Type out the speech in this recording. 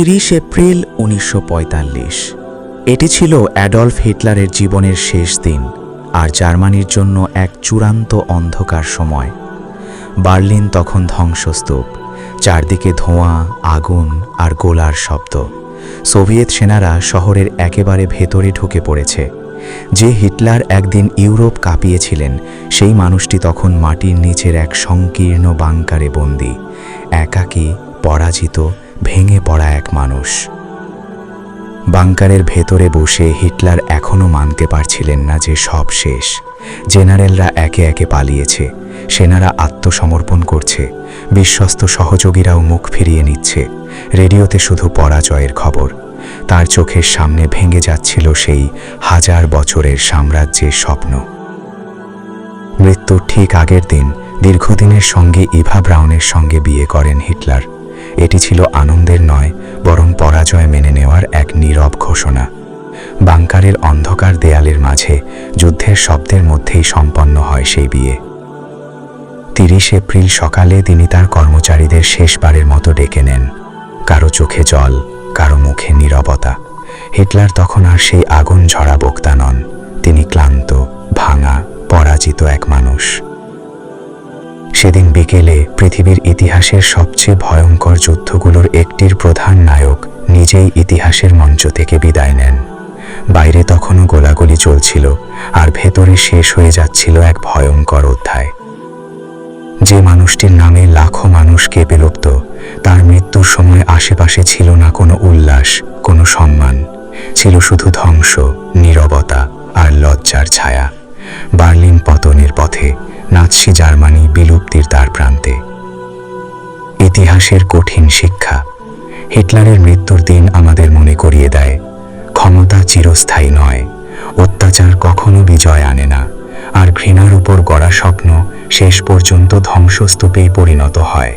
30 April 1945। এটি ছিল Adolf হিটলারের জীবনের শেষ দিন আর জার্মানির জন্য এক চূড়ান্ত অন্ধকার সময়। বার্লিন তখন ধ্বংসস্তূপ, চারদিকে ধোঁয়া, আগুন আর গোলার শব্দ। সোভিয়েত সেনারা শহরের একেবারে ভেতরে ঢুকে পড়েছে। যে হিটলার একদিন ইউরোপ কাঁপিয়েছিলেন, সেই মানুষটি তখন মাটির নিচের এক সংকীর্ণ বাংকারে বন্দী, একাকী, পরাজিত, ভেঙে পড়া এক মানুষ। বাংকারের ভেতরে বসে হিটলার এখনও মানতে পারছিলেন না যে সব শেষ। জেনারেলরা একে একে পালিয়েছে, সেনারা আত্মসমর্পণ করছে, বিশ্বস্ত সহযোগীরাও মুখ ফিরিয়ে নিচ্ছে। রেডিওতে শুধু পরাজয়ের খবর। তার চোখের সামনে ভেঙে যাচ্ছিল সেই 1000 বছরের সাম্রাজ্যের স্বপ্ন। মৃত্যুর ঠিক আগের দিন দীর্ঘদিনের সঙ্গে ইভা ব্রাউনের সঙ্গে বিয়ে করেন হিটলার। এটি ছিল আনন্দের নয়, বরং পরাজয় মেনে নেওয়ার এক নীরব ঘোষণা। বাংকারের অন্ধকার দেয়ালের মাঝে যুদ্ধের শব্দের মধ্যেই সম্পন্ন হয় সেই বিয়ে। 30 এপ্রিল সকালে তিনি তার কর্মচারীদের শেষবারের মতো ডেকে নেন। কারো চোখে জল, কারো মুখে নীরবতা। হিটলার তখন আর সেই আগুন ঝরা বক্তা নন, তিনি ক্লান্ত, ভাঙা, পরাজিত এক মানুষ। সেদিন বিকেলে পৃথিবীর ইতিহাসের সবচেয়ে ভয়ঙ্কর যুদ্ধগুলোর একটির প্রধান নায়ক নিজেই ইতিহাসের মঞ্চ থেকে বিদায় নেন। বাইরে তখনও গোলাগুলি চলছিল, আর ভেতরে শেষ হয়ে যাচ্ছিল এক ভয়ঙ্কর অধ্যায়। যে মানুষটির নামে লাখো মানুষ কেঁপে উঠত, তার মৃত্যুর সময় আশেপাশে ছিল না কোনো উল্লাস, কোনো সম্মান, ছিল শুধু ধ্বংস, নীরবতা আর লজ্জার ছায়া। বার্লিন পতনের পথে, নাৎসি জার্মানি বিলুপ্তির দ্বার প্রান্তে। ইতিহাসের কঠিন শিক্ষা। হিটলারের মৃত্যুর দিন আমাদের মনে করিয়ে দেয়, ক্ষমতা চিরস্থায়ী নয়, অত্যাচার কখনো বিজয় আনে না, আর ঘৃণার উপর গড়া স্বপ্ন শেষ পর্যন্ত ধ্বংসস্তূপেই পরিণত হয়।